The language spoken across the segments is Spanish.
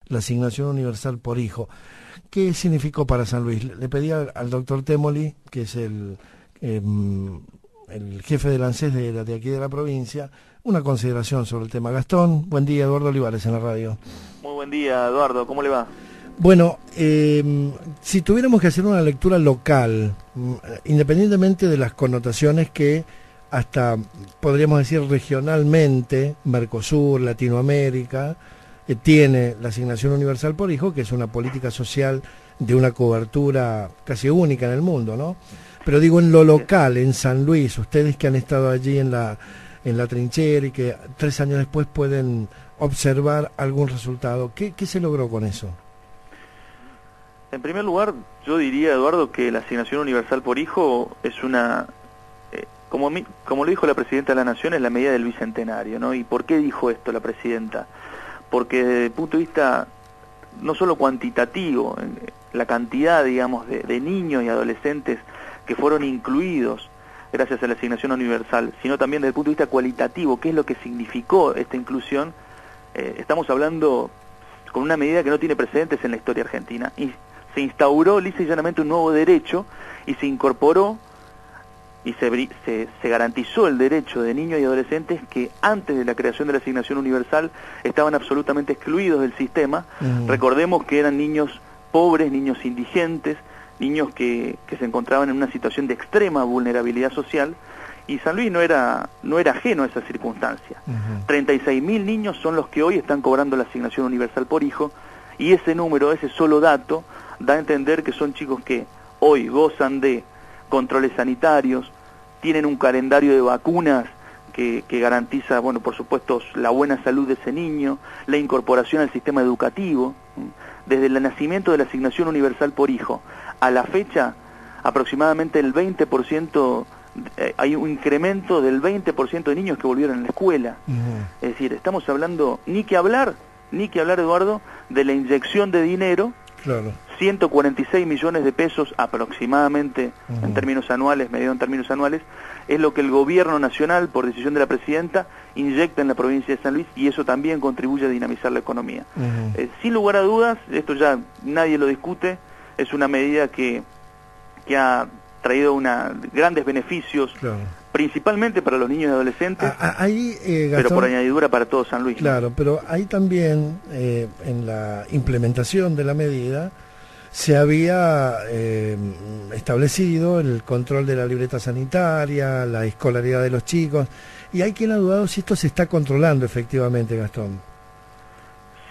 la asignación universal por hijo. ¿Qué significó para San Luis? Le pedí al doctor Temoli, que es el jefe del ANSES de aquí de la provincia, una consideración sobre el tema. Gastón, buen día, Eduardo Olivares en la radio. Muy buen día, Eduardo, ¿cómo le va? Bueno, si tuviéramos que hacer una lectura local, independientemente de las connotaciones que hasta, podríamos decir, regionalmente, Mercosur, Latinoamérica, tiene la asignación universal por hijo, que es una política social de una cobertura casi única en el mundo, ¿no? Pero digo, en lo local, en San Luis, ustedes que han estado allí en la trinchera y que 3 años después pueden observar algún resultado, ¿qué se logró con eso? En primer lugar, yo diría, Eduardo, que la asignación universal por hijo es una, como lo dijo la Presidenta de la Nación, es la medida del Bicentenario, ¿no? ¿Y por qué dijo esto la Presidenta? Porque desde el punto de vista no solo cuantitativo, la cantidad, digamos, de niños y adolescentes que fueron incluidos gracias a la asignación universal, sino también desde el punto de vista cualitativo, qué es lo que significó esta inclusión, estamos hablando con una medida que no tiene precedentes en la historia argentina. Y se instauró lisa y llanamente un nuevo derecho y se incorporó y se garantizó el derecho de niños y adolescentes que antes de la creación de la asignación universal estaban absolutamente excluidos del sistema. Recordemos que eran niños pobres, niños indigentes, niños que se encontraban en una situación de extrema vulnerabilidad social, y San Luis no era ajeno a esa circunstancia. 36.000 niños son los que hoy están cobrando la asignación universal por hijo, y ese número, ese solo dato, da a entender que son chicos que hoy gozan de controles sanitarios, tienen un calendario de vacunas que garantiza, bueno, por supuesto, la buena salud de ese niño, la incorporación al sistema educativo. Desde el nacimiento de la asignación universal por hijo a la fecha, aproximadamente el 20%, hay un incremento del 20% de niños que volvieron a la escuela. Es decir, estamos hablando, ni que hablar, Eduardo, de la inyección de dinero. Claro. 146 millones de pesos aproximadamente, en términos anuales, medido en términos anuales, es lo que el gobierno nacional, por decisión de la Presidenta, inyecta en la provincia de San Luis, y eso también contribuye a dinamizar la economía. Sin lugar a dudas, esto ya nadie lo discute, es una medida que ha traído grandes beneficios, claro, principalmente para los niños y adolescentes, Gastón, pero por añadidura para todo San Luis. Claro, pero ahí también, en la implementación de la medida, se había establecido el control de la libreta sanitaria, la escolaridad de los chicos, y hay quien ha dudado si esto se está controlando efectivamente, Gastón.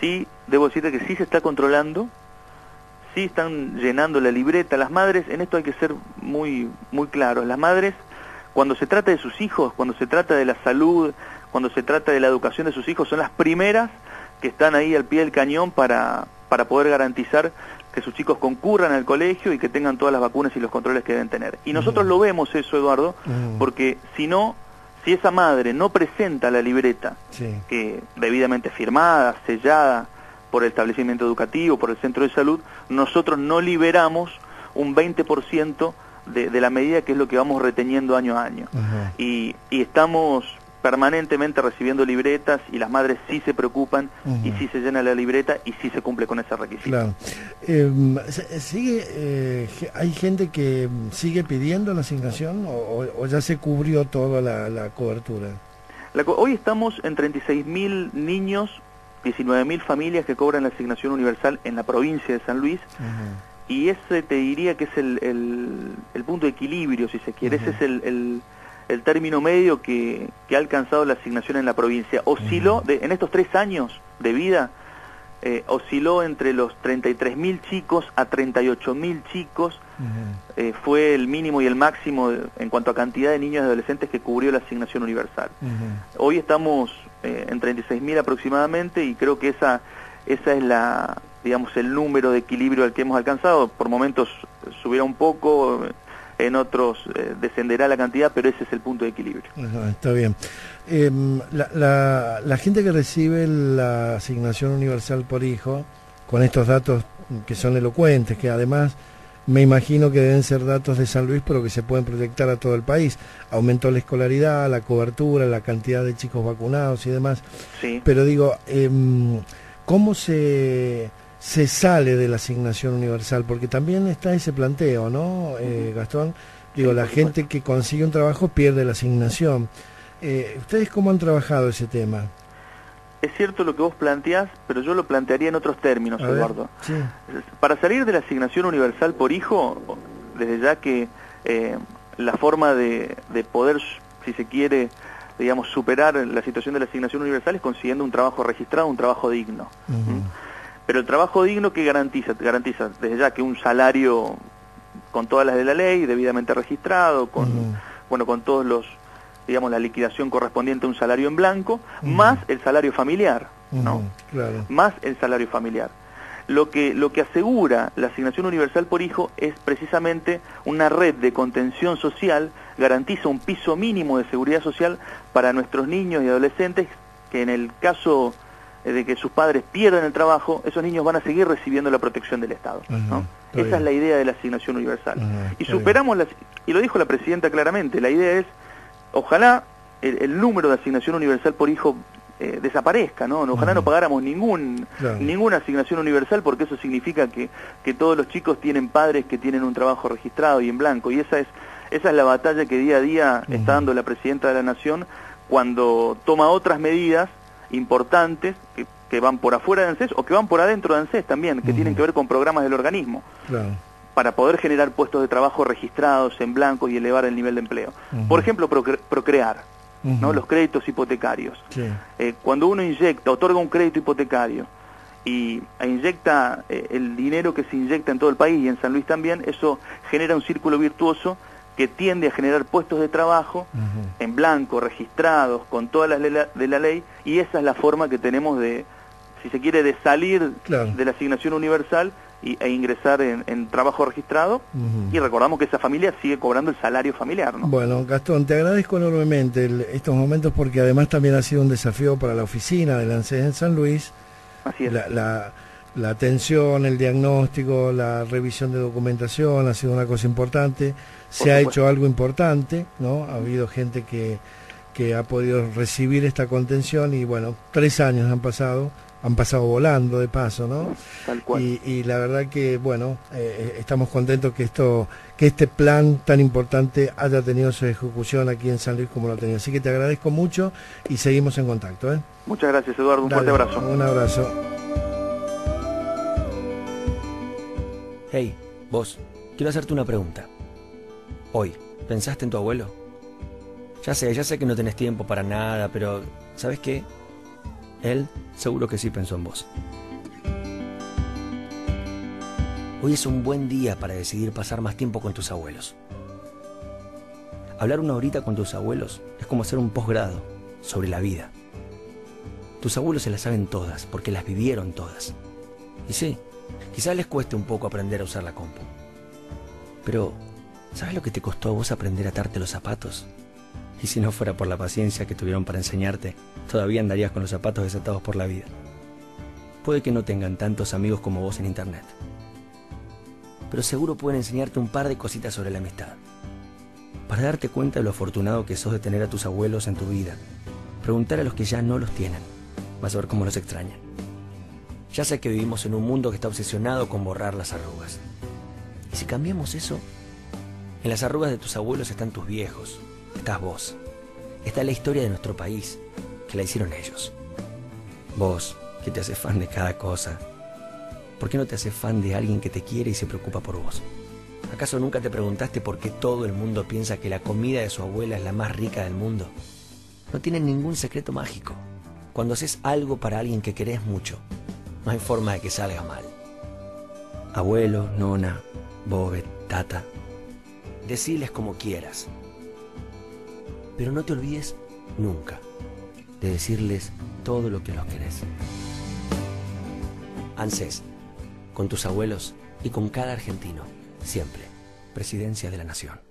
Sí, debo decirte que sí se está controlando, sí están llenando la libreta. Las madres, en esto hay que ser muy claros, las madres, cuando se trata de sus hijos, cuando se trata de la salud, cuando se trata de la educación de sus hijos, son las primeras que están ahí al pie del cañón para poder garantizar que sus chicos concurran al colegio y que tengan todas las vacunas y los controles que deben tener. Y nosotros lo vemos eso, Eduardo, porque si esa madre no presenta la libreta, que debidamente firmada, sellada por el establecimiento educativo, por el centro de salud, nosotros no liberamos un 20% de la medida, que es lo que vamos reteniendo año a año. Y estamos permanentemente recibiendo libretas, y las madres sí se preocupan, y sí se llena la libreta, y sí se cumple con ese requisito. Claro. ¿Hay gente que sigue pidiendo la asignación o ya se cubrió toda la cobertura? Hoy estamos en 36.000 niños, 19.000 familias que cobran la asignación universal en la provincia de San Luis, y ese te diría que es el punto de equilibrio, si se quiere. Ese es el término medio que ha alcanzado la asignación en la provincia. Osciló, en estos 3 años de vida, osciló entre los 33.000 chicos a 38.000 chicos. Fue el mínimo y el máximo en cuanto a cantidad de niños y adolescentes que cubrió la asignación universal. Hoy estamos en 36.000 aproximadamente, y creo que esa es digamos, el número de equilibrio al que hemos alcanzado. Por momentos subirá un poco, en otros descenderá la cantidad, pero ese es el punto de equilibrio. Está bien. La gente que recibe la asignación universal por hijo, con estos datos que son elocuentes, que además me imagino que deben ser datos de San Luis, pero que se pueden proyectar a todo el país. Aumentó la escolaridad, la cobertura, la cantidad de chicos vacunados y demás. Sí. Pero digo, ¿cómo se sale de la asignación universal? Porque también está ese planteo, ¿no, Gastón? Digo, la gente que consigue un trabajo pierde la asignación. ¿Ustedes cómo han trabajado ese tema? Es cierto lo que vos planteás, pero yo lo plantearía en otros términos, Eduardo. Sí. Para salir de la asignación universal por hijo, desde ya que la forma de poder, si se quiere, digamos, superar la situación de la asignación universal es consiguiendo un trabajo registrado, un trabajo digno. Pero el trabajo digno, ¿qué garantiza? Garantiza desde ya que un salario con todas las de la ley, debidamente registrado, con con todos los, digamos, la liquidación correspondiente a un salario en blanco, más el salario familiar, ¿no? Claro. Más el salario familiar. Lo que asegura la asignación universal por hijo es precisamente una red de contención social, garantiza un piso mínimo de seguridad social para nuestros niños y adolescentes, que en el caso de que sus padres pierdan el trabajo, esos niños van a seguir recibiendo la protección del Estado, ¿no? Esa es la idea de la asignación universal. Y superamos, y lo dijo la presidenta claramente, la idea es, ojalá el número de asignación universal por hijo desaparezca, ¿no? Ojalá no pagáramos ninguna asignación universal, porque eso significa que todos los chicos tienen padres que tienen un trabajo registrado y en blanco, y esa es la batalla que día a día está dando la presidenta de la Nación cuando toma otras medidas importantes que van por afuera de ANSES o que van por adentro de ANSES también, que tienen que ver con programas del organismo, para poder generar puestos de trabajo registrados en blanco y elevar el nivel de empleo. Por ejemplo, procrear, ¿no? Los créditos hipotecarios. Cuando uno otorga un crédito hipotecario e inyecta el dinero que se inyecta en todo el país y en San Luis también, eso genera un círculo virtuoso que tiende a generar puestos de trabajo en blanco, registrados, con todas las de la ley, y esa es la forma que tenemos de, si se quiere, de salir de la asignación universal e ingresar en trabajo registrado, y recordamos que esa familia sigue cobrando el salario familiar, ¿no? Bueno, Gastón, te agradezco enormemente estos momentos, porque además también ha sido un desafío para la oficina de la ANSES en San Luis. Así es. La atención, el diagnóstico, la revisión de documentación ha sido una cosa importante. Se ha hecho algo importante, ¿no? Ha habido gente que ha podido recibir esta contención y bueno, 3 años han pasado volando de paso, ¿no? Tal cual. Y la verdad que, bueno, estamos contentos que este plan tan importante haya tenido su ejecución aquí en San Luis como lo ha tenido. Así que te agradezco mucho y seguimos en contacto, ¿eh? Muchas gracias, Eduardo. Un fuerte abrazo. Un abrazo. Hey, vos, quiero hacerte una pregunta. Hoy, ¿pensaste en tu abuelo? Ya sé que no tenés tiempo para nada, pero ¿sabes qué? Él seguro que sí pensó en vos. Hoy es un buen día para decidir pasar más tiempo con tus abuelos. Hablar una horita con tus abuelos es como hacer un posgrado sobre la vida. Tus abuelos se las saben todas porque las vivieron todas. Y sí, quizás les cueste un poco aprender a usar la compu. Pero, ¿sabes lo que te costó a vos aprender a atarte los zapatos? Y si no fuera por la paciencia que tuvieron para enseñarte, todavía andarías con los zapatos desatados por la vida. Puede que no tengan tantos amigos como vos en internet, pero seguro pueden enseñarte un par de cositas sobre la amistad. Para darte cuenta de lo afortunado que sos de tener a tus abuelos en tu vida, preguntar a los que ya no los tienen. Vas a ver cómo los extrañan. Ya sé que vivimos en un mundo que está obsesionado con borrar las arrugas. Y si cambiamos eso, en las arrugas de tus abuelos están tus viejos, estás vos, está la historia de nuestro país, que la hicieron ellos. Vos, que te haces fan de cada cosa, ¿por qué no te haces fan de alguien que te quiere y se preocupa por vos? ¿Acaso nunca te preguntaste por qué todo el mundo piensa que la comida de su abuela es la más rica del mundo? No tienen ningún secreto mágico. Cuando haces algo para alguien que querés mucho, no hay forma de que salga mal. Abuelo, nona, bobe, tata, deciles como quieras. Pero no te olvides nunca de decirles todo lo que los querés. ANSES, con tus abuelos y con cada argentino, siempre. Presidencia de la Nación.